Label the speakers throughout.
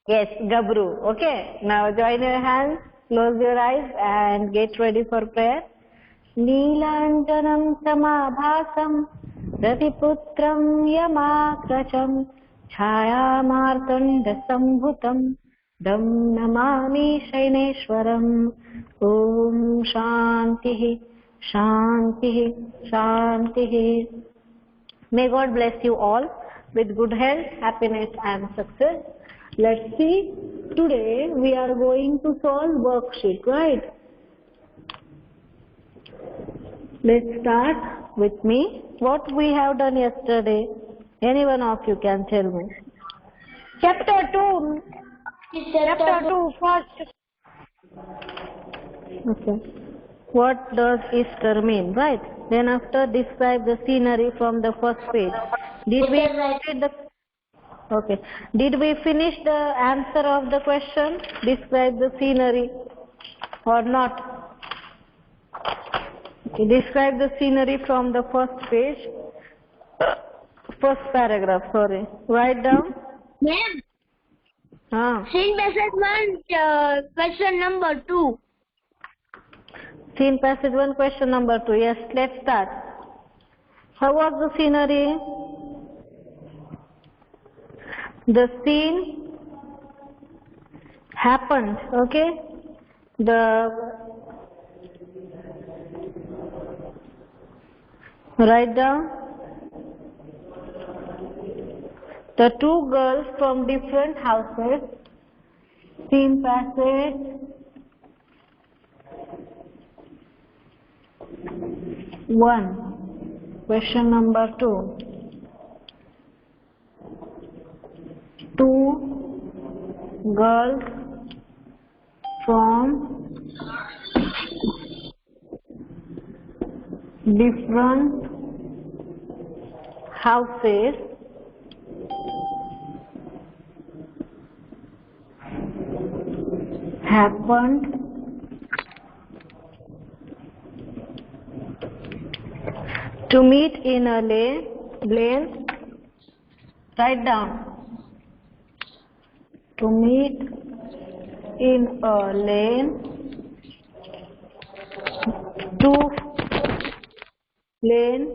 Speaker 1: Yes, Gabru. Okay. Now join your hands, close your eyes and get ready for prayer. Neelanjanam samabhasam Raviputram Yamakracham Chhayamartanda Sambhutam Dam Namami Shaineshwaram. Om Shantihi Shantihi Shantihi. May God bless you all with good health, happiness and success. Let's see, today we are going to solve worksheet, right? Let's start with me. What we have done yesterday, any one of you can tell me.
Speaker 2: Chapter 2. Chapter 2 first.
Speaker 1: Okay. What does Easter mean, right? Then after describe the scenery from the first page. Did we read the Okay. Did we finish the answer of the question? Describe the scenery or not? Okay. Describe the scenery from the first page. First paragraph, sorry. Write down.
Speaker 2: Ma'am. Scene passage 1, question number 2.
Speaker 1: Scene passage 1, question number 2. Yes, let's start. How was the scenery? The scene happened, okay? Write down. The two girls from different houses. Scene passage 1. Question number 2. Two girls from different houses happened to meet in a lane. Write down. To meet in a lane. Two lane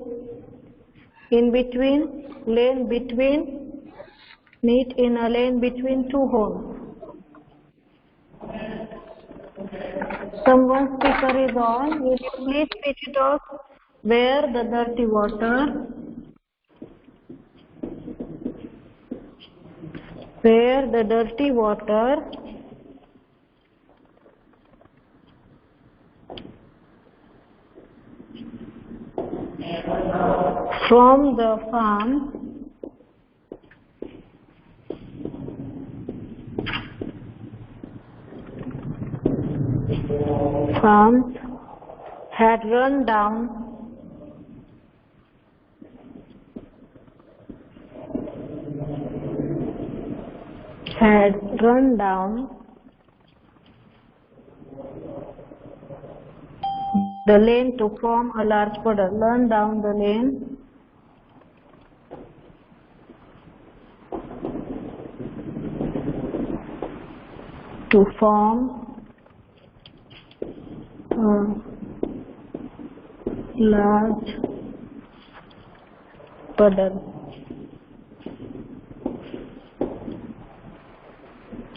Speaker 1: in between. Lane between. Meet in a lane between two homes. Someone's speaker is on. Will you please switch it off? Where the dirty water. Where the dirty water from the farms had run down the lane to form a large puddle. Run down the lane to form a large puddle.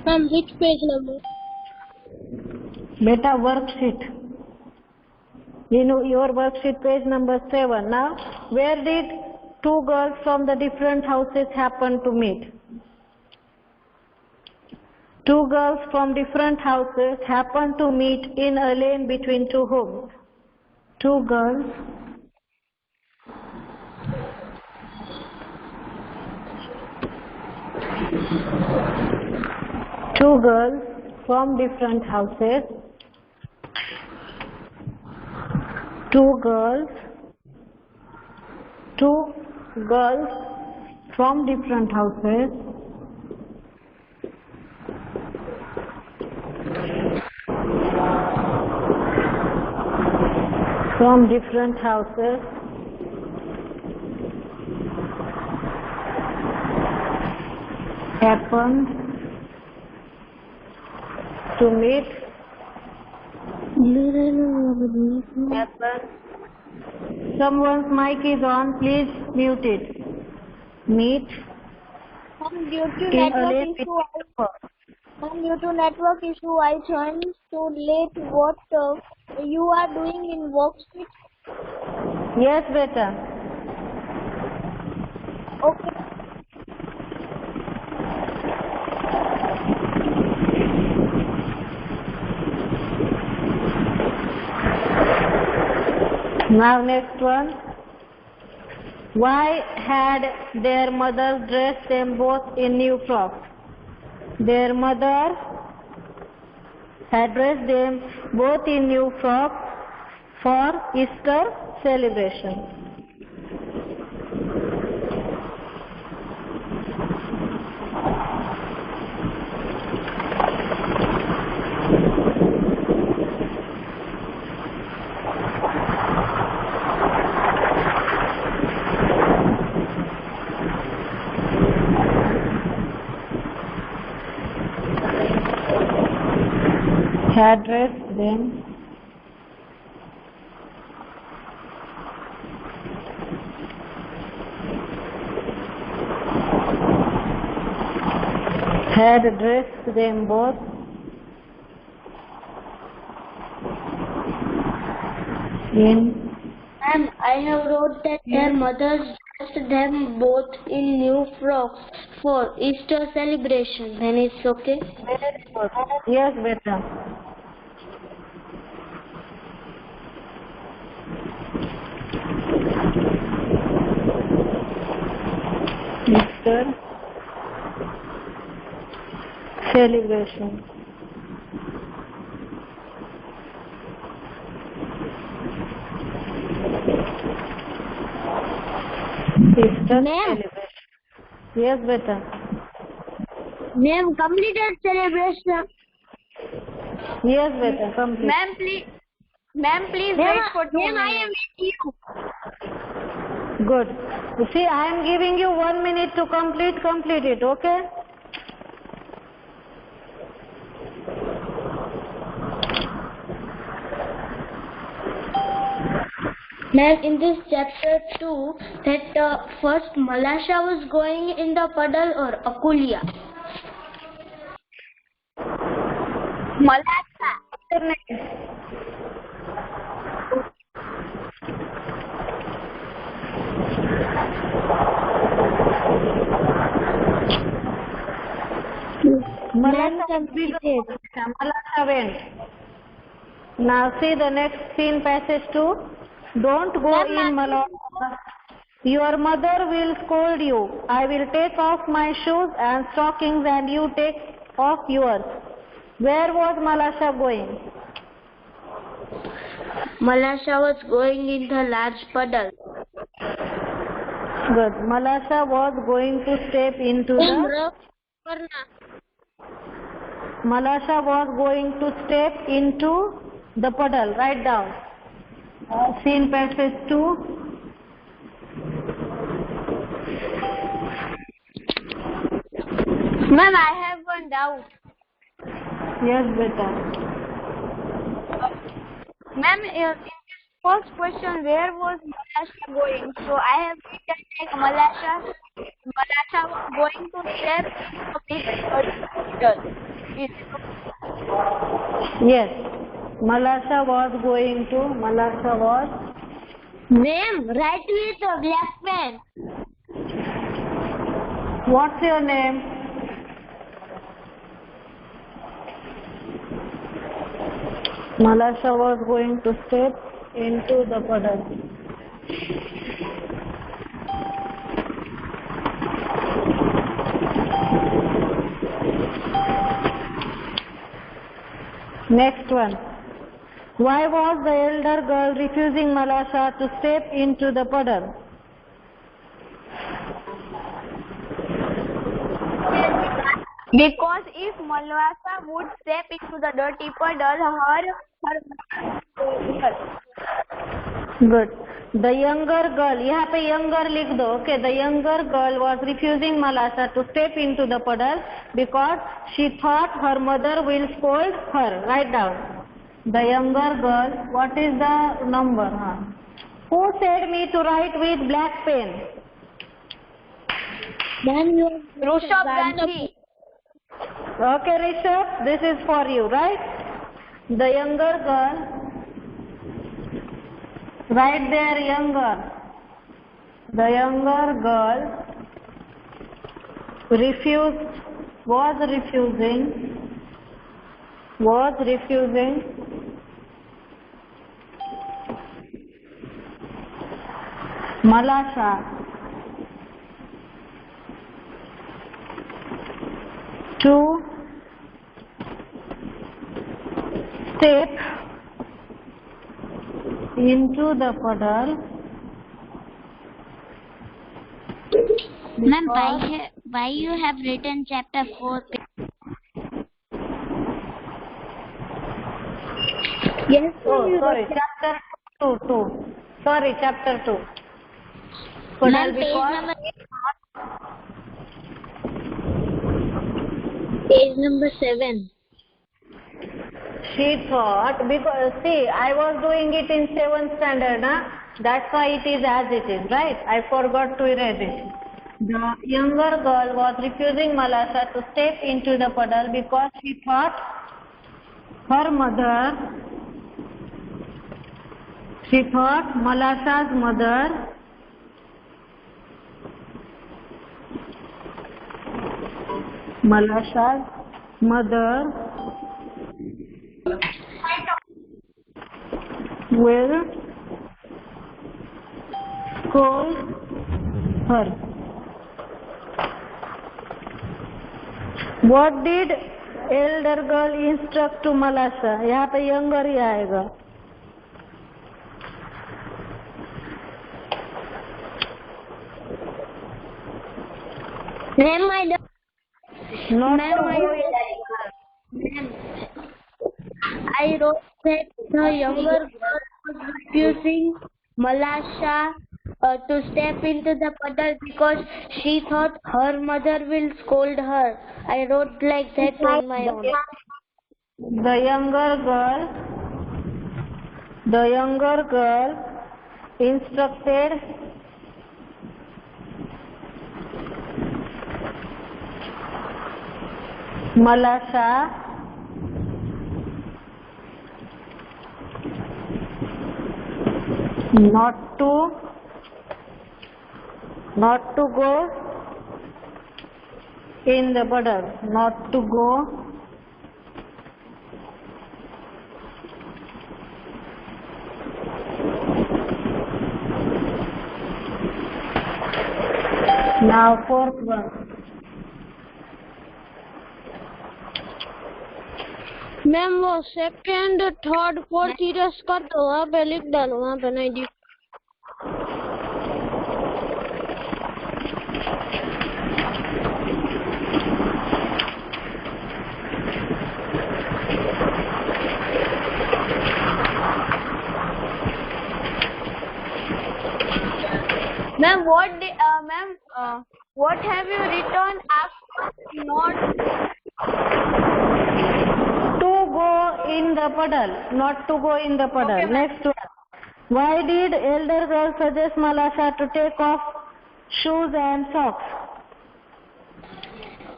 Speaker 2: Ma'am, which page number?
Speaker 1: Beta worksheet. You know your worksheet page number 7. Now, where did two girls from the different houses happen to meet? Two girls from different houses happen to meet in a lane between two homes. Two girls from different houses. Two girls from different houses happened To meet. Yes, sir. Someone's mic is on. Please mute it. Meet.
Speaker 2: Due to
Speaker 1: In a
Speaker 2: network
Speaker 1: late
Speaker 2: issue, I joined too late. What you are doing in worksheet?
Speaker 1: Yes, beta.
Speaker 2: Okay.
Speaker 1: Now next one. Why had their mother dressed them both in new frocks? Their mother had dressed them both in new frocks for Easter celebration. Had dressed them both in.
Speaker 2: Ma'am, I have wrote that their mothers dressed them both in new frocks for Easter celebration. Then it's okay.
Speaker 1: Very good. Yes, beta. Easter celebration. Easter
Speaker 2: Ma'am.
Speaker 1: celebration. Yes, beta.
Speaker 2: Ma'am, completed celebration.
Speaker 1: Yes, beta. Complete.
Speaker 2: Ma'am, please wait for 2 minutes. Ma'am, I am with you.
Speaker 1: Good. You see, I am giving you 1 minute to complete it, okay?
Speaker 2: Ma'am, in this chapter 2, that first Malasha was going in the puddle or Akulia? Malasha.
Speaker 1: Malasha went. Now see the next scene, passage 2. Don't go in, Malasha. Your mother will scold you. I will take off my shoes and stockings and you take off yours. Where was Malasha going?
Speaker 2: Malasha was going in the large puddle.
Speaker 1: Good. Malasha was going to step into the... Malasha was going to step into the puddle. Write down. Scene passage 2.
Speaker 2: Ma'am, I have one doubt.
Speaker 1: Yes, beta.
Speaker 2: Ma'am, in this first question, where was Malasha going? So I have written like Malasha was going to step into the
Speaker 1: Yes. Malasha was going to... Malasha was...
Speaker 2: Name, write with a black pen.
Speaker 1: What's your name? Malasha was going to step into the puddle. Next one. Why was the elder girl refusing Malasha to step into the puddle?
Speaker 2: Because if Malasha would step into the dirty puddle, her
Speaker 1: Good. The younger girl, यहाँ पे younger लिख दो. Okay, the younger girl was refusing Malasha to step into the puddle because she thought her mother will scold her. Write down. The younger girl. What is the number? Who said me to write with black pen?
Speaker 2: Rishabh Gandhi.
Speaker 1: Okay, Rishabh, this is for you, right? The younger girl. Right there, younger. The younger girl was refusing Malasha to step into the puddle.
Speaker 3: Ma'am, why you have written chapter 4?
Speaker 2: Yes.
Speaker 1: Oh, sorry, chapter 2. Sorry, chapter 2. Puddle because
Speaker 3: Page number 7.
Speaker 1: she thought, because see, I was doing it in 7th standard, that's why it is as it is, right? I forgot to erase it. The younger girl was refusing Malasha to step into the puddle because she thought Malasha's mother will scold her. What did elder girl instruct to Malasha? यहाँ पे younger ही आएगा.
Speaker 3: Ma'am, I wrote that the younger girl was refusing Malasha to step into the puddle because she thought her mother will scold her. I wrote like that on my own.
Speaker 1: The younger girl instructed Malasha not to go in the puddle, not to go now. 4th one.
Speaker 4: Ma'am वो second third fourth erase कर दो, वहाँ पे लिख डालो, वहाँ पे नहीं दिख.
Speaker 2: Ma'am, what have you written after not
Speaker 1: to go in the puddle, not to go in the puddle.
Speaker 2: Okay,
Speaker 1: next one. Why did elder girl suggest Malasha to take off shoes and socks?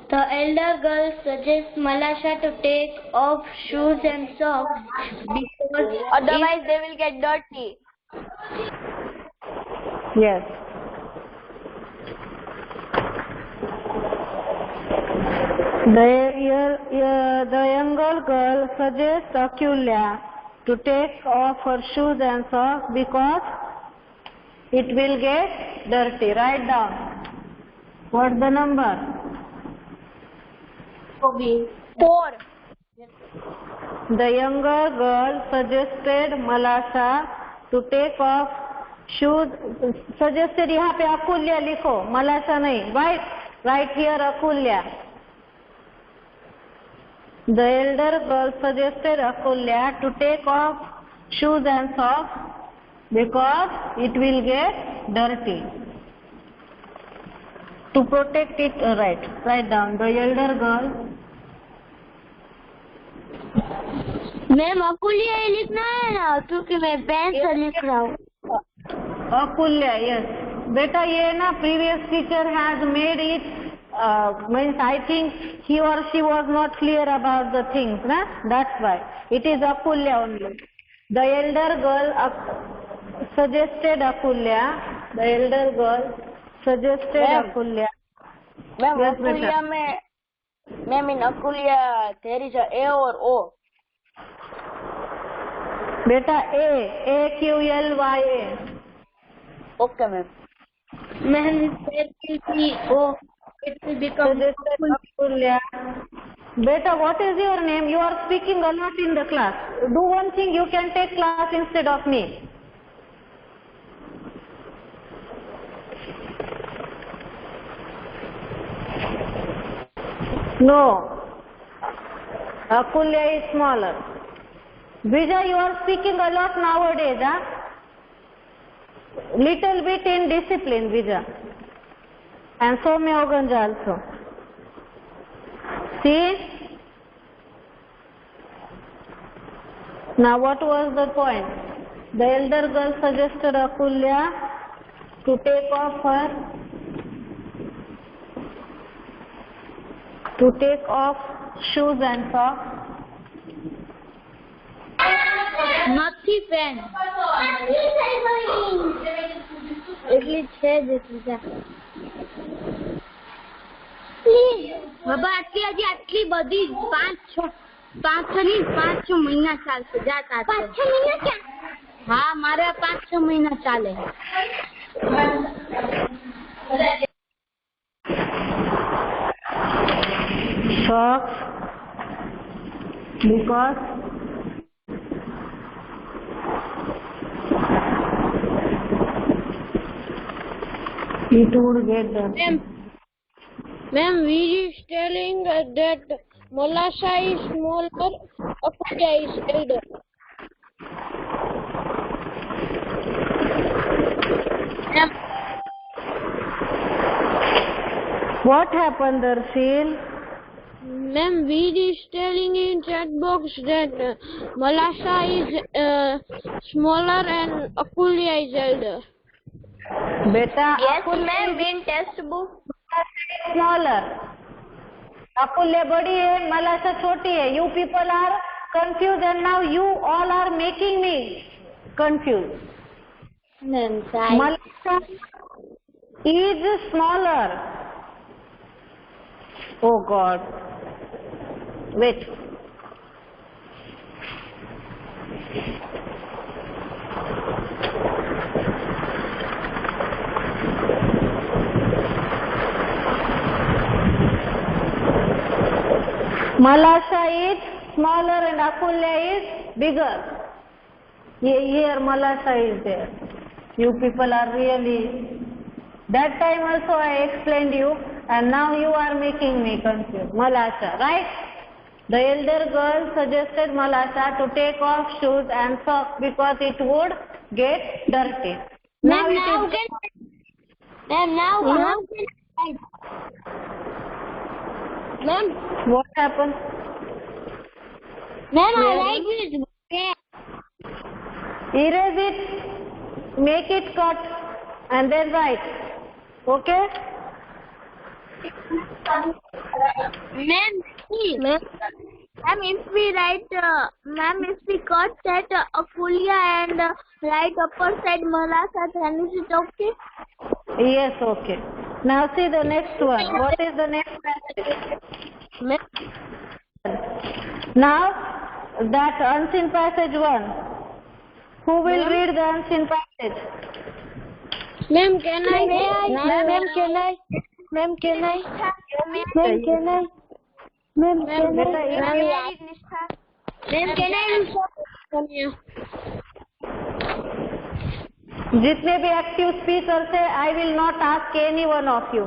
Speaker 3: The elder girl suggests Malasha to take off shoes and socks because
Speaker 2: otherwise they will get dirty.
Speaker 1: Yes. The younger girl suggests Akulya to take off her shoes and socks because it will get dirty. Write down. What's the number?
Speaker 2: 4.
Speaker 1: The younger girl suggested Malasha to take off shoes. Suggested यहाँ पे Akulya लिखो, Malasha नहीं. Right here Akulya. The elder girl suggested Akulya to take off shoes and socks because it will get dirty. To protect it, write down. The elder girl.
Speaker 3: Ma'am Akulya ही लिखना है ना, क्योंकि मैं पेन से लिख रहा हूँ.
Speaker 1: Akulya, yes. Beta, ये ना previous teacher has made it, means I think he or she was not clear about the things, na? That's why. It is Akulya only. The elder girl suggested Akulya. The elder girl suggested Akulya.
Speaker 3: Ma'am
Speaker 1: Yes,
Speaker 3: Akulya
Speaker 1: beta.
Speaker 3: में, ma'am in Akulya there is a A or O.
Speaker 1: Beta, A-Q-L-Y-A.
Speaker 3: Okay, ma'am. Ma'am, there will be O. It will become
Speaker 1: Suggested Akulya. Beta, what is your name? You are speaking a lot in the class. Do one thing, you can take class instead of me. No. Akulya is smaller. Vijay, you are speaking a lot nowadays, huh? Little bit indiscipline, Vijay. And Soumya Oganja also. See? Now what was the point? The elder girl suggested Akulya to take off shoes and socks.
Speaker 3: નથી pen એટલી છે જ બીજા please બાબા આટલી બધી 5-6 મહિના ચાલશે જાતા 5-6 મહિના ક્યાં હા મારે 5-6 મહિના ચાલે
Speaker 1: Socks because it would get dirty.
Speaker 4: Ma'am, we is telling that Malasha is smaller, Akulya is elder.
Speaker 1: What happened, Darshil?
Speaker 4: Ma'am, we is telling in chat box that Malasha is smaller and Akulya is elder.
Speaker 1: Beta,
Speaker 3: yes ma'am in test book
Speaker 1: smaller. Akulya badi hai, Malasha choti hai. You people are confused and now you all are making me confused.
Speaker 3: ma'am
Speaker 1: Malasha is smaller. Oh God. Wait. Malasha is smaller and Akulya is bigger. Here Malasha is there. You people are really... That time also I explained you and now you are making me confused. Malasha, right? The elder girl suggested Malasha to take off shoes and socks because it would get dirty. Now
Speaker 3: ma'am
Speaker 1: what happened?
Speaker 3: ma'am I like this
Speaker 1: Erase it, make it cut and then write. Okay?
Speaker 3: ma'am if we write ma'am if we cut that Akulya and write upper side Malasha then is it okay?
Speaker 1: Yes, okay. Now see the next one. What is the next passage? Now that unseen passage 1. Who will read the unseen passage?
Speaker 4: Ma'am, can I?
Speaker 3: Ma'am, can I? Ma'am, can I? Ma'am, can I? Ma'am, can I? Ma'am, can I?
Speaker 1: जितने भी active speakers है, I will not ask any one of you.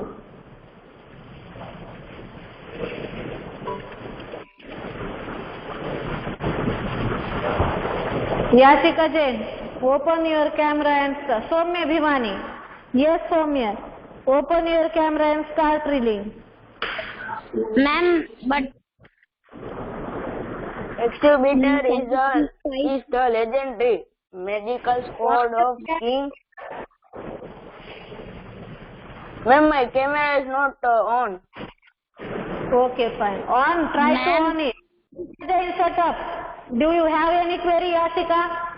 Speaker 1: Yashika Jain. Open your camera and start. Soumya Bhimani. Yes, Soumya. Open your camera and start reading.
Speaker 3: Ma'am, but
Speaker 5: Exhibitor is the legendary magical sword of King. Ma'am, my camera is not on.
Speaker 1: Okay, fine. On. Try to on it. Then shut up. Do you have any query, Ashika?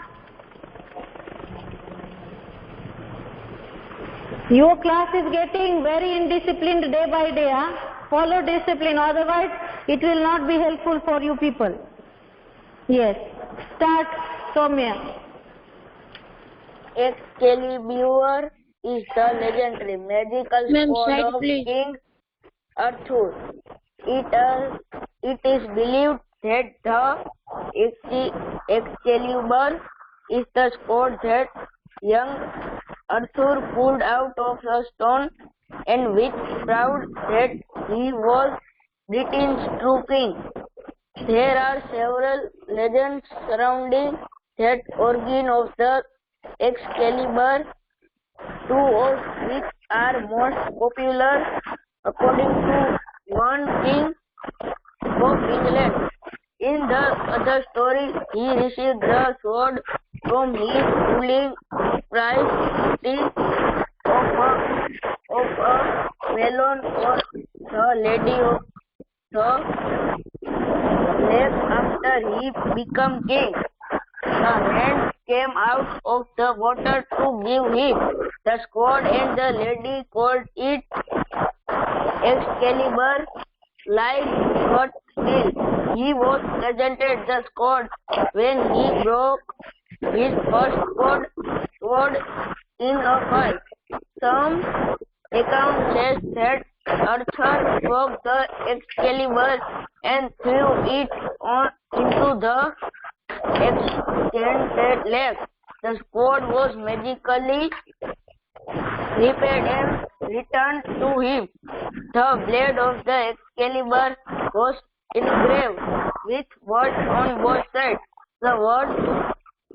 Speaker 1: Your class is getting very indisciplined day by day. Huh? Follow discipline, otherwise it will not be helpful for you people. Yes. Start, Soumya.
Speaker 5: Excalibur is the legendary magical
Speaker 4: Ma'am,
Speaker 5: sword
Speaker 4: slide,
Speaker 5: of
Speaker 4: please.
Speaker 5: King Arthur. It is believed that the Excalibur is the sword that young Arthur pulled out of a stone, and with proud that he was Britain's true king. There are several legends surrounding that origin of the Excalibur, two of which are most popular. According to one king of England, in the other story, he received the sword from his ruling priestess of a Melon or the Lady of the Lake after he became king. The hand came out of the water to give him the sword, and the lady called it Excalibur. Like but still, he was presented the sword when he broke his first sword in a fight. Some account says that Arthur broke the Excalibur and threw it into the enchanted lake. The sword was magically repaired and returned to him. The blade of the Excalibur was engraved with words on both sides. The words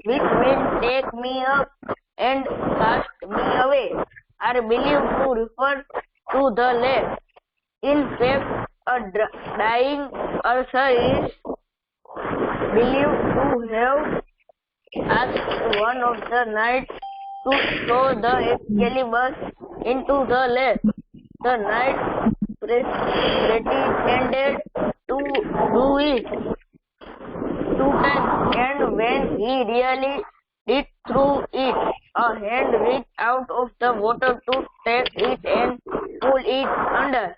Speaker 5: which will take me up and cast me away are believed to refer to the lake. In fact, a dying Arthur is believed to have asked one of the knights to throw the Excalibur into the lake. The knight pretended to do it 2 times, and when he really did throw it, a hand reached out of the water to take it and pull it under.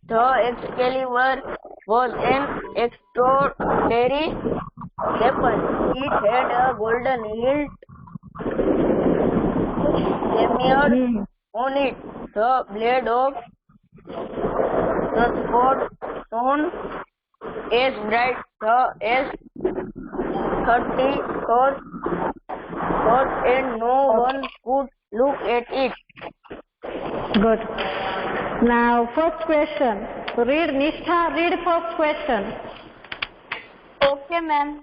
Speaker 5: The Excalibur was an extraordinary weapon. It had a golden hilt smeared on it. The blade of the sword shone as bright as 34 swords, and no one could look at it.
Speaker 1: Good. Now, first question. Read, Nishtha, read first question.
Speaker 2: Okay, ma'am.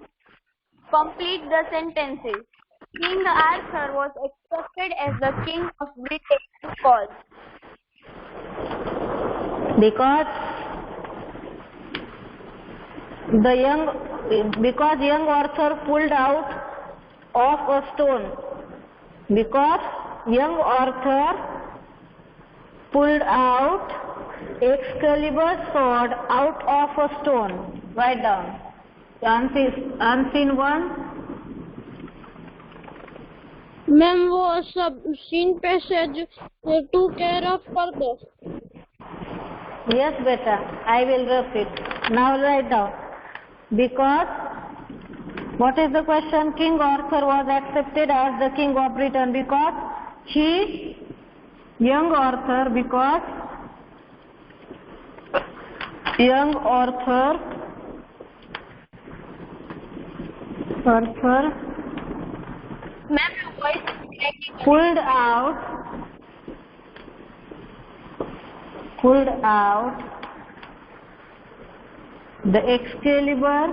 Speaker 2: Complete the sentences. King Arthur was accepted as the king of Britain because
Speaker 1: young Arthur pulled out of a stone. Because young Arthur pulled out Excalibur sword out of a stone. Write down. Unseen one.
Speaker 4: Ma'am वो सब scene passage 2 care of कर दो.
Speaker 1: Yes, beta. I will repeat. Now write down. Because, what is the question? King Arthur was accepted as the king of Britain because young Arthur
Speaker 2: ma'am, your voice is cracking.
Speaker 1: pulled out the Excalibur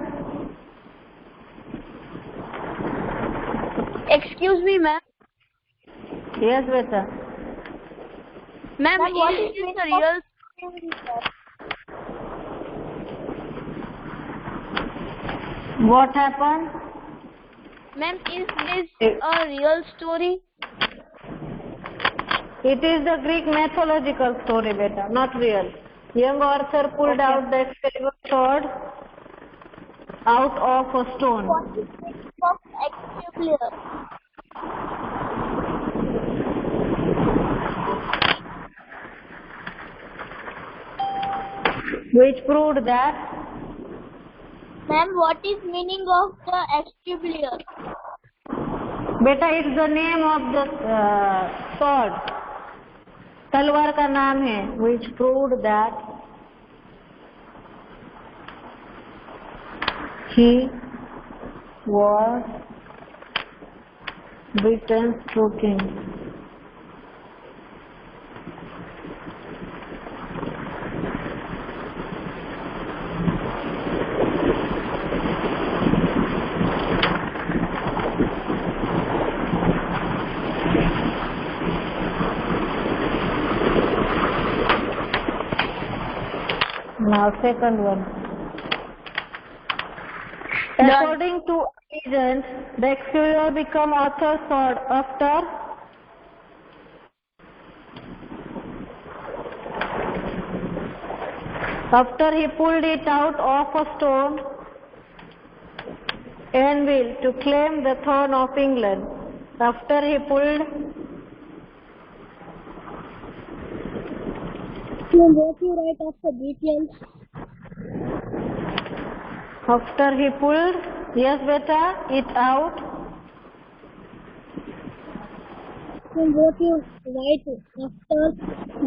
Speaker 2: Excuse me, ma'am.
Speaker 1: Yes, beta.
Speaker 2: Ma'am,
Speaker 3: what
Speaker 2: is
Speaker 3: is
Speaker 2: this
Speaker 3: meaning
Speaker 2: a real?
Speaker 1: What happened?
Speaker 2: Ma'am, is this a real story?
Speaker 1: It is the Greek mythological story, beta, not real. Young Arthur pulled out the Excalibur sword out of a stone.
Speaker 3: What is meaning of Excalibur?
Speaker 1: Which proved that
Speaker 3: Ma'am, what is meaning of the Excalibur?
Speaker 1: बेटा it's the name of the sword, तलवार का नाम है, which proved that he was Britain's true king. Now second one. According to legends, the Excalibur became Arthur's sword after he pulled it out of a stone anvil to claim the throne of England. After he pulled
Speaker 3: What you write after details?
Speaker 1: yes beta, it out.
Speaker 3: What you write after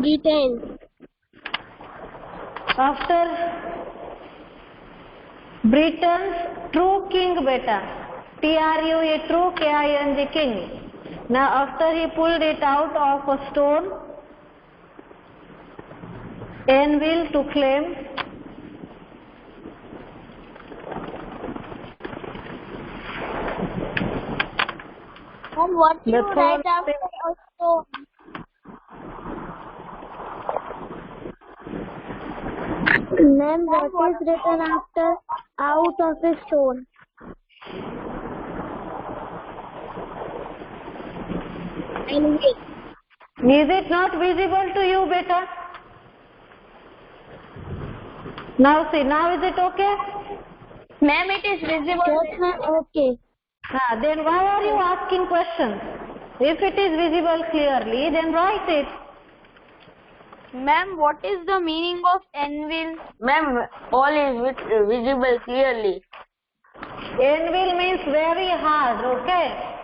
Speaker 3: details?
Speaker 1: After Britain's true king beta, TRUE true KING king. Now after he pulled it out of a stone anvil to claim
Speaker 3: And what
Speaker 1: the
Speaker 3: you
Speaker 1: throne
Speaker 3: write
Speaker 1: of
Speaker 3: after also? Ma'am, what is written after out of a stone? Anyway.
Speaker 1: Is it not visible to you beta? Now see, now is it okay?
Speaker 2: Ma'am, it is visible.
Speaker 3: Yes, ma'am. Okay.
Speaker 1: Then why are you asking questions? If it is visible clearly, then write it.
Speaker 2: Ma'am, what is the meaning of anvil?
Speaker 5: Ma'am, all is visible clearly.
Speaker 1: Anvil means very hard, okay?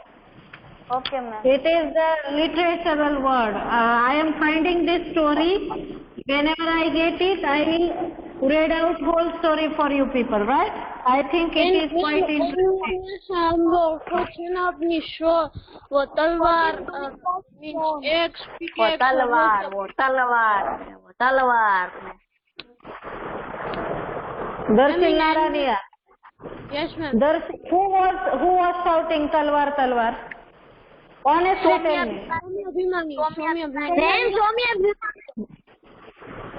Speaker 2: Okay, ma'am.
Speaker 1: It is the literatural word. I am finding this story. Whenever I get it, I will read out whole story for you people, right? I think it is quite interesting.
Speaker 4: कुछ ना अपनी show वो तलवार एक
Speaker 5: वो तलवार
Speaker 1: Darshi Naraniya.
Speaker 4: Yes, ma'am.
Speaker 1: Darshi, who was shouting talwar talwar? Honestly tell me.
Speaker 4: Abhimani.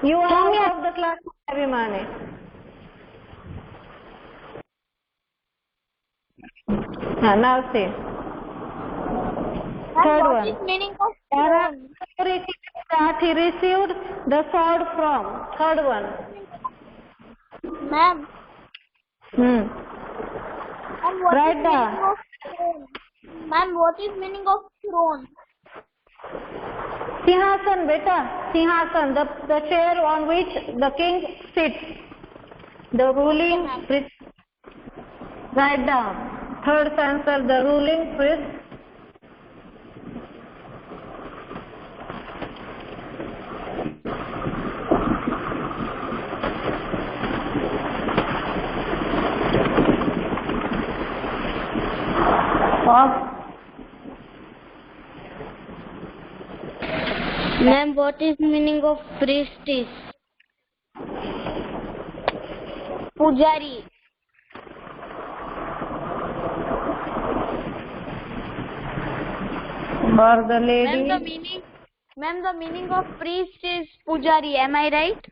Speaker 1: You are out of the class, Abhimani. Now see. Third
Speaker 3: What
Speaker 1: one.
Speaker 3: is meaning of
Speaker 1: That he received the sword from. Third one.
Speaker 3: ma'am? And what
Speaker 1: Write
Speaker 3: is
Speaker 1: down.
Speaker 3: meaning of throne? Ma'am, what is meaning of throne?
Speaker 1: Sinhasan, beta. Sinhasan, the chair on which the king sits. The ruling priest. Write down. Third answer, the ruling priest.
Speaker 3: Ma'am, what is meaning of priestess?
Speaker 2: Pujari.
Speaker 1: For the lady.
Speaker 2: Ma'am, the meaning of priest is pujari. Am I right?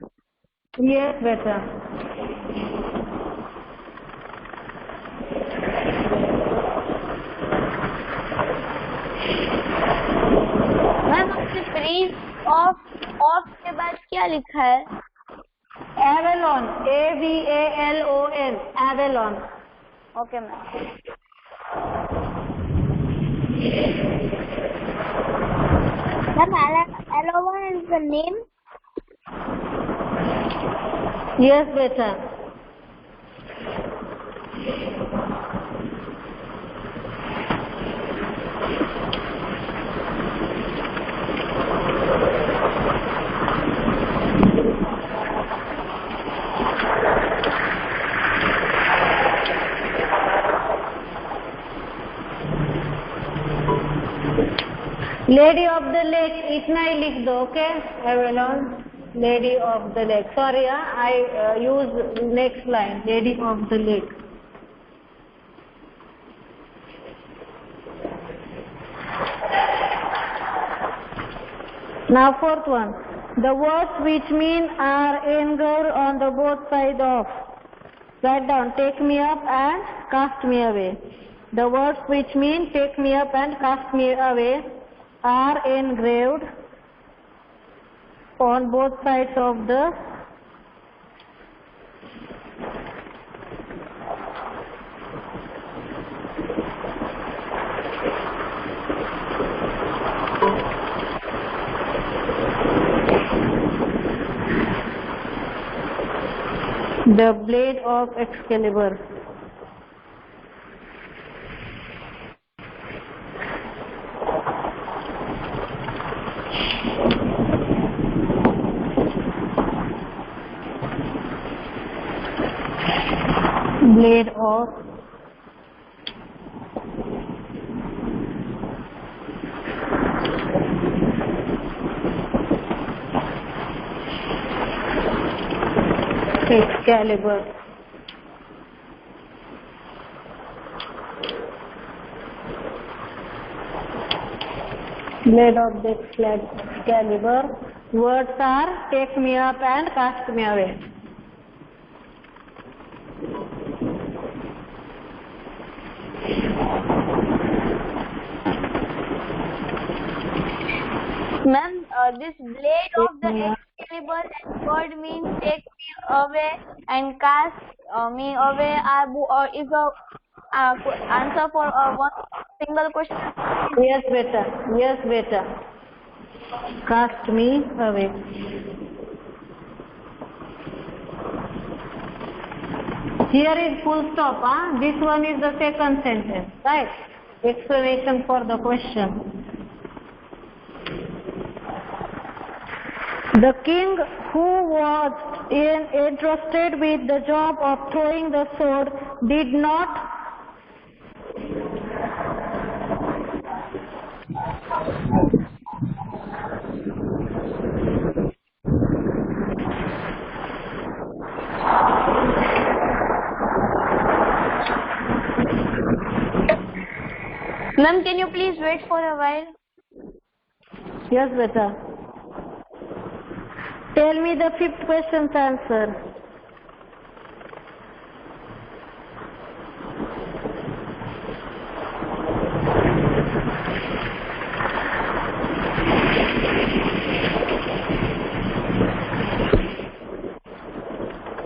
Speaker 1: Yes, beta.
Speaker 2: Ma'am प्रीज of के बाद क्या लिखा है?
Speaker 1: Avalon. A-V-A-L-O-N. Avalon.
Speaker 2: Okay ma'am. Ma'am Avalon is the name?
Speaker 1: Yes, beta. Lady of the lake, इतना ही लिख दो, okay? Avalon, lady of the lake. Sorry, I use next line, lady of the lake. Now fourth one. The words which mean are engraved on the both sides of. Write down, take me up and cast me away. The words which mean take me up and cast me away are engraved on both sides of the blade of Excalibur. Blade of Excalibur. Blade of the Excalibur. Words are take me up and cast me away.
Speaker 2: Ma'am, this blade of the Excalibur and word means take me away and cast me away is a answer for one single question.
Speaker 1: Yes, beta. Yes, beta. Cast me away. Here is full stop. This one is the second sentence, right? Explanation for the question. The king who was entrusted with the job of throwing the sword did not
Speaker 2: Ma'am, can you please wait for a while?
Speaker 1: Yes, beta. Tell me the fifth question's answer.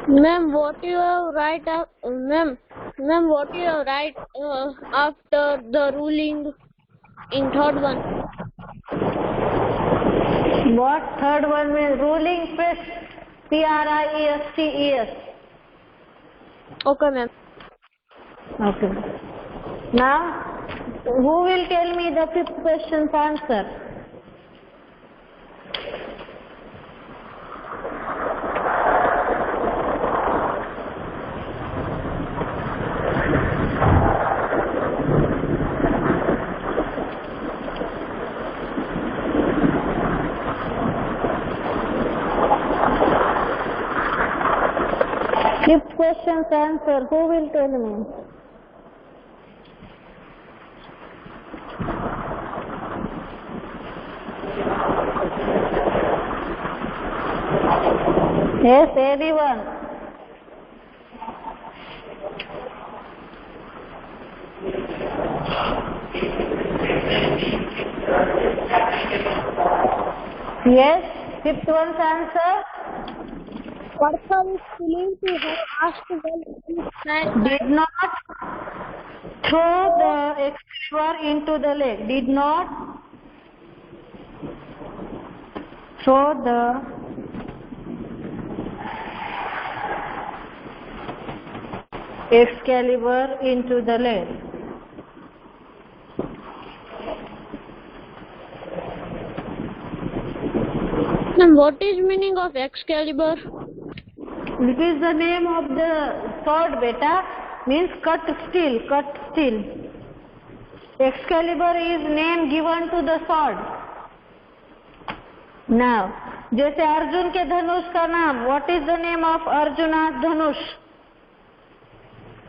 Speaker 4: Ma'am, what you have write what you have write after the ruling in third one?
Speaker 1: What third one means? Ruling priest. P-R-I-E-S-T-E-S.
Speaker 4: Okay, ma'am.
Speaker 1: Okay. Now, who will tell me the fifth question's answer? Fifth question's answer, who will tell me? Yes, anyone. Yes, fifth one's answer.
Speaker 4: Person is believed to have asked well
Speaker 1: Did not throw the Excalibur into the lake. Did not throw the Excalibur into the lake.
Speaker 4: Ma'am, what is meaning of Excalibur?
Speaker 1: It is the name of the sword, beta. Means cut steel, cut steel. Excalibur is name given to the sword. Now, जैसे अर्जुन के धनुष का नाम, what is the name of Arjuna's dhanush?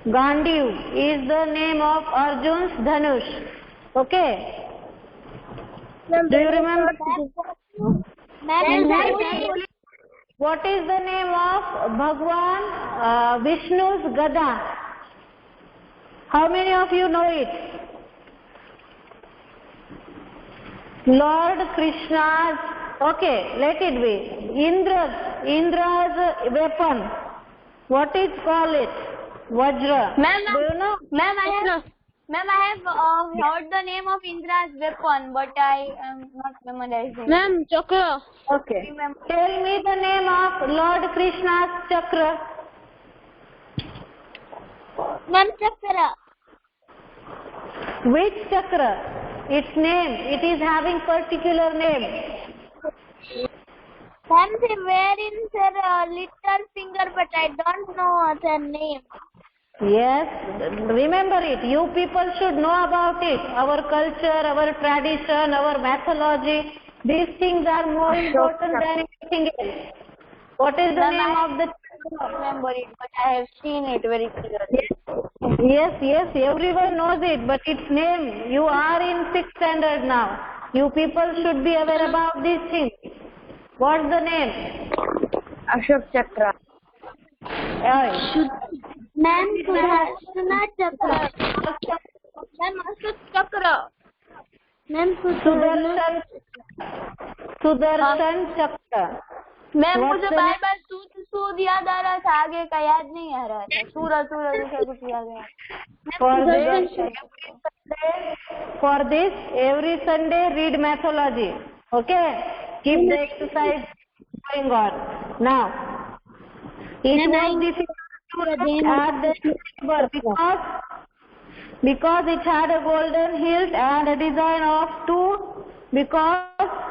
Speaker 1: Gandiv is the name of Arjun's dhanush. Okay. Do you remember? What is the name of Bhagwan Vishnu's Gada? How many of you know it? Lord Krishna's, okay, let it be. Indra's weapon. What is called it? Vajra.
Speaker 2: Ma'am,
Speaker 1: Do you know?
Speaker 2: Ma'am, I have heard the name of Indra's weapon, but I am not memorizing.
Speaker 4: Ma'am, Chakra.
Speaker 1: Okay. Tell me the name of Lord Krishna's chakra.
Speaker 2: Ma'am, Chakra.
Speaker 1: Which chakra? Its name. It is having particular name.
Speaker 2: Ma'am, they wear in their little finger, but I don't know their name.
Speaker 1: Yes, remember it. You people should know about it. Our culture, our tradition, our mythology. These things are more important than anything else. What is the
Speaker 2: Ma'am,
Speaker 1: name
Speaker 2: I
Speaker 1: of the
Speaker 2: don't remember it, but I have seen it very clearly.
Speaker 1: Yes, everyone knows it, but its name, you are in 6th standard now. You people should be aware about these things. What's the name?
Speaker 5: Ashok Chakra.
Speaker 2: Ma'am, Sudarshan Chakra. Ma'am, Ashok Chakra. Ma'am,
Speaker 1: Sudarshan Chakra.
Speaker 2: Ma'am
Speaker 1: What's
Speaker 2: मुझे
Speaker 1: the
Speaker 2: बार बार सूद याद आ रहा था, आगे का याद नहीं आ रहा था. सूरज ऐसा कुछ याद आ रहा.
Speaker 1: For this, every Sunday read mythology. Okay? Keep the exercise going on. Now, it was difficult to add the Excalibur because it had a golden hilt and a design of two, because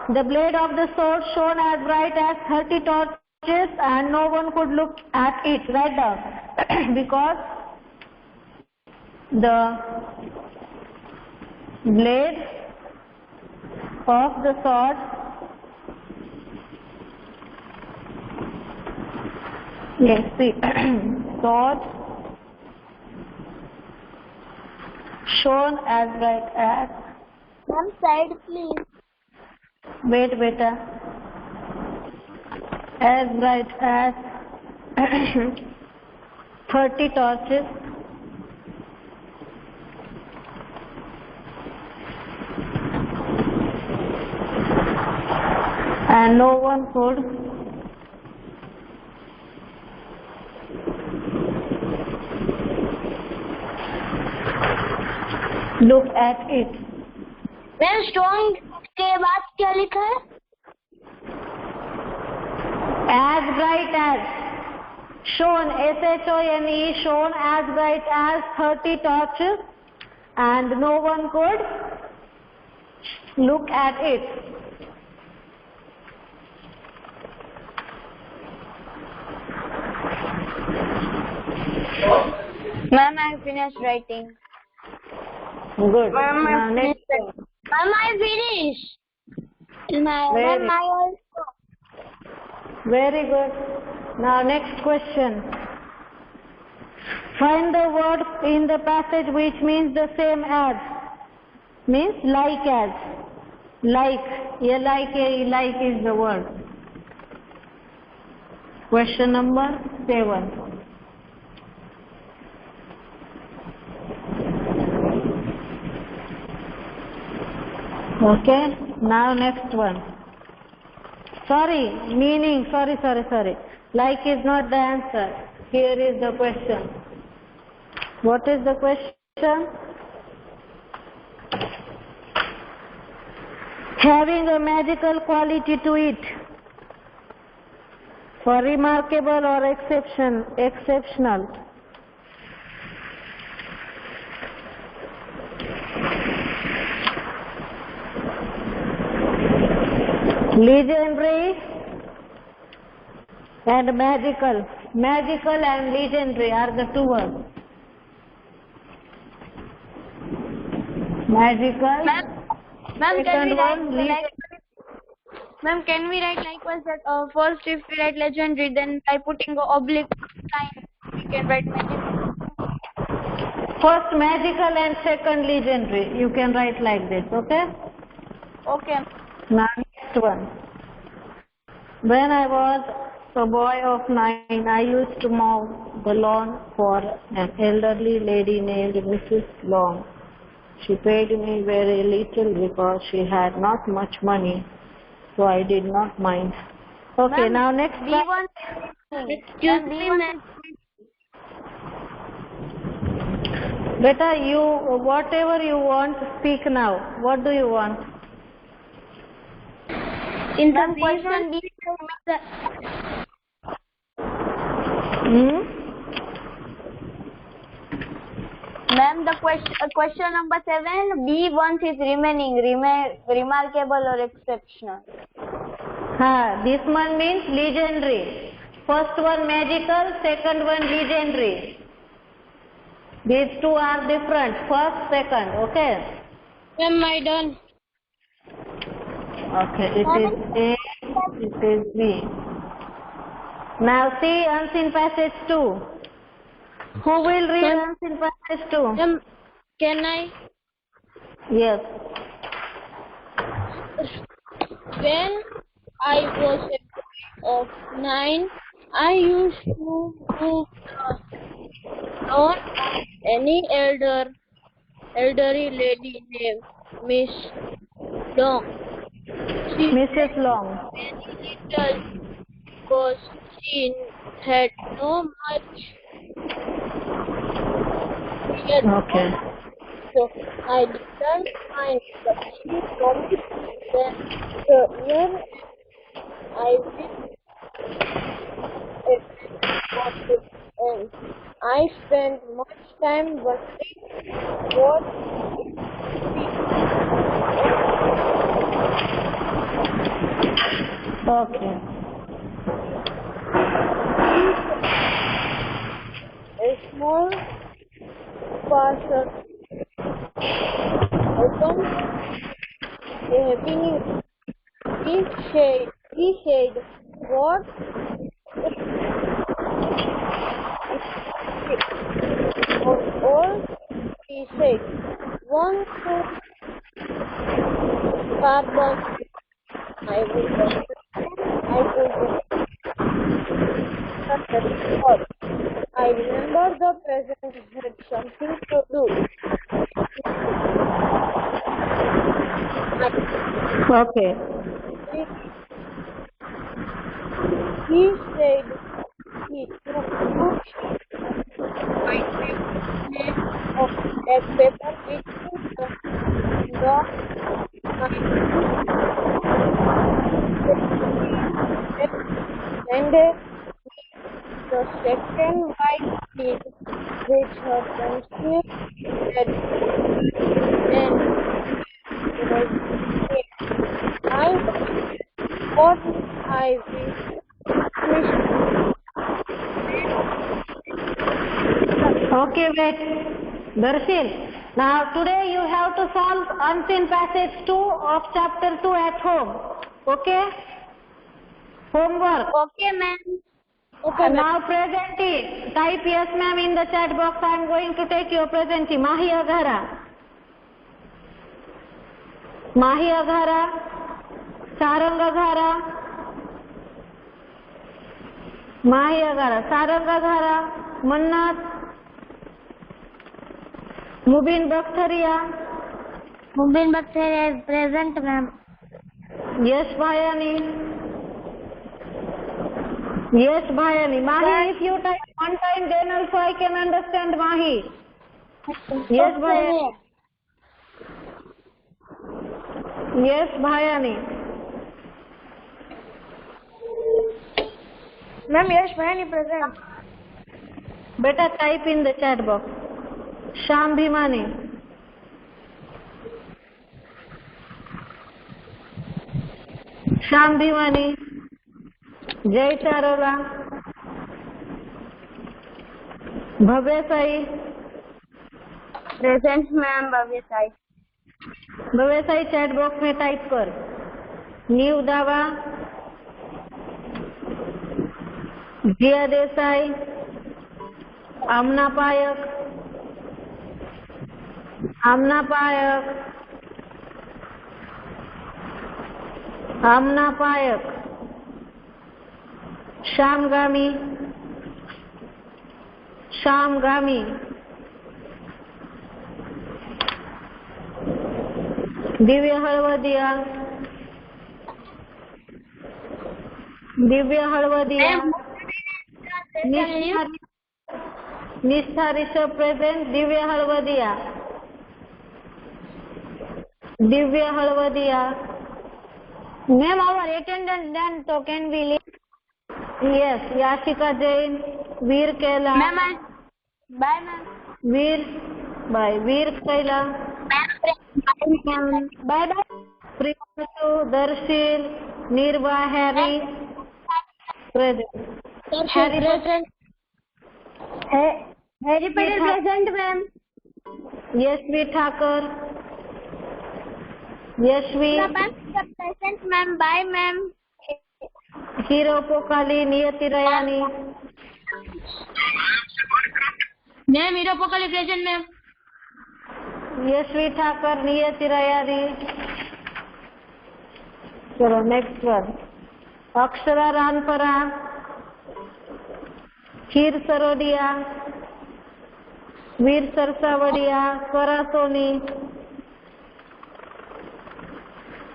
Speaker 1: the blade of the sword shone as bright as 30 torches and no one could look at it. Write down. Because the blade of the sword sword shone as bright as,
Speaker 2: Ma'am, side please.
Speaker 1: wait beta, as bright as 30 torches and no one could look at it.
Speaker 2: Ma'am strong के बाद क्या लिखा है?
Speaker 1: As bright as, shone, S-H-O-N-E, shone as bright as 30 torches and no one could look at it.
Speaker 2: Ma'am, I finished writing.
Speaker 1: Good.
Speaker 5: Ma'am,
Speaker 1: Now, next one.
Speaker 2: Ma'am, I finished.
Speaker 1: Very,
Speaker 2: Ma'am, I also.
Speaker 1: very good. Now next question. Find the word in the passage which means the same as. Means like as. Like. Yeah, like is the word. Question number 7. Okay, now next one. Sorry, meaning, sorry. Like is not the answer. Here is the question. What is the question? Having a magical quality to it. For remarkable or exceptional. Legendary and magical. Magical and legendary are the two words. Magical.
Speaker 2: Ma'am, can we
Speaker 1: Second
Speaker 2: write
Speaker 1: one,
Speaker 2: Ma'am, can we write likewise that first if we write legendary, then by putting a oblique line, we can write magical.
Speaker 1: first magical and second legendary. You can write like this, okay?
Speaker 2: Okay.
Speaker 1: Now next one. When I was a boy of 9, I used to mow the lawn for an elderly lady named Mrs. Long. She paid me very little because she had not much money, so I did not mind. Okay, now next one.
Speaker 2: B1.
Speaker 3: Excuse me, ma'am.
Speaker 1: Beta, you whatever you want, speak now. What do you want?
Speaker 3: In the
Speaker 2: Ma'am,
Speaker 3: B1,
Speaker 2: question B. Ma'am, the question number 7. B1 is remaining, remarkable or exceptional.
Speaker 1: This one means legendary. First one magical, second one legendary. These two are different. First, second. Okay.
Speaker 4: Ma'am, I done.
Speaker 1: Okay. It is A. It is B. Now see unseen passage 2. Who will read unseen passage 2?
Speaker 4: Ma'am, can I?
Speaker 1: Yes.
Speaker 4: When I was a boy of 9, I used to do not any elderly lady named Miss Long. She
Speaker 1: Mrs. Long.
Speaker 4: very little because she had no much.
Speaker 1: Okay.
Speaker 4: So I didn't mind, but she promised that the year I will and I spent much time wondering what it would be.
Speaker 1: Okay.
Speaker 4: A small parcel opened a beginning. He said, what? All he said, one carbon. I will I remember the present had something to do.
Speaker 1: Okay.
Speaker 4: He said he took white paper of black paper with the and the second white sheet which her pencil had then I what I wish.
Speaker 1: Okay, wait. Darshil, now today you have to solve unseen passage 2 of chapter 2 at home. Okay? Homework.
Speaker 2: Okay, ma'am.
Speaker 4: Okay,
Speaker 1: Now presentee. Type yes ma'am in the chat box. I am going to take your presentee. Mahi Aghara. Mahi Aghara. Sarang Aghara. Mahi Agara, Sarang Agara, Mannat, Mubin Bakhtaria,
Speaker 3: Mubin Bacteria is present, ma'am.
Speaker 1: Yash Bhayani, Yash Bhayani. Mahi, if you type one time, then also I can understand Mahi. Yes, Bhayani. Yes, Bhayani.
Speaker 3: Ma'am, yes, Bhayani present.
Speaker 1: Beta, type in the chat box. Sham Bhimani. Sham Bhimani. Jai Charola. Bhavya Sai.
Speaker 2: Present, ma'am. Bhavya Sai.
Speaker 1: Bhavya Sai chat box में type कर. नीव दावा, जिया देसाई, आमना पायक, आमना पायक, आमना पायक, श्याम गामी, श्याम गामी, दिव्य हळवदिया, दिव्य हळवदिया, निष्ठा Rishabh present, Divya Halvadiya, Divya Halvadiya.
Speaker 2: Ma'am, our attendance done, so can we leave?
Speaker 1: Yes, Yashika Jain, Veer Kaila,
Speaker 2: Ma'am, bye, ma'am.
Speaker 1: Veer bye, Veer Kaila,
Speaker 2: Bye, bye.
Speaker 1: Priyanshu, Darshil, Nirva, Harry present. Harry
Speaker 3: present.
Speaker 2: Harry Patel present, ma'am.
Speaker 1: Yashvi Thakar, Yashvi,
Speaker 2: Present, ma'am. Bye, ma'am.
Speaker 1: Hiro Pokali, Niyati Rayani,
Speaker 3: Ma'am, Hero Pokali present, ma'am.
Speaker 1: Yashvi Thakur, नियति रयानी. चलो next one. Akshara रानपरा, खीर सरोडिया, वीर सरसावड़िया, स्वरा सोनी,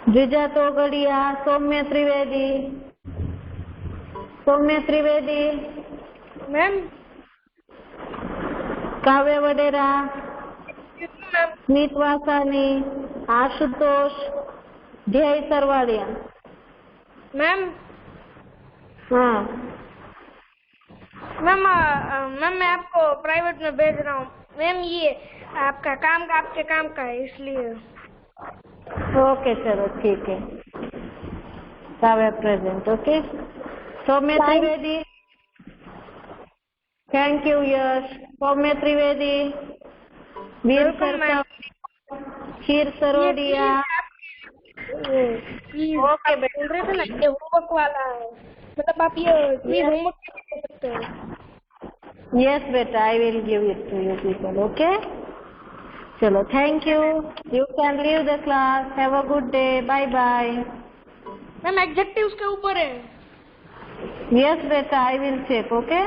Speaker 1: द्विजा तोगड़िया, सौम्य त्रिवेदी, सौम्य Trivedi,
Speaker 3: Ma'am,
Speaker 1: काव्य वडेरा, Smit वासानी, Ashutosh, ध्यय सरवाड़िया.
Speaker 3: ma'am,
Speaker 1: हाँ
Speaker 3: ma'am मैं आपको private में भेज रहा हूँ. मैम ये आपका काम का आपके काम का है इसलिए.
Speaker 1: ओके चलो ठीक है. Kavya present. Okay. Saumya Trivedi, thank you Yash. Saumya Trivedi, Veer Sarsa, Kheer Sarodiya.
Speaker 3: Okay बोल रहे थे ना ये होमवर्क वाला है, मतलब आप ये होमवर्क कर सकते हैं.
Speaker 1: Yes beta, I will give it to you people. Okay. चलो thank you. You can leave the class. Have a good day. Bye bye.
Speaker 3: Ma'am executives के ऊपर है.
Speaker 1: Yes beta, I will check. Okay.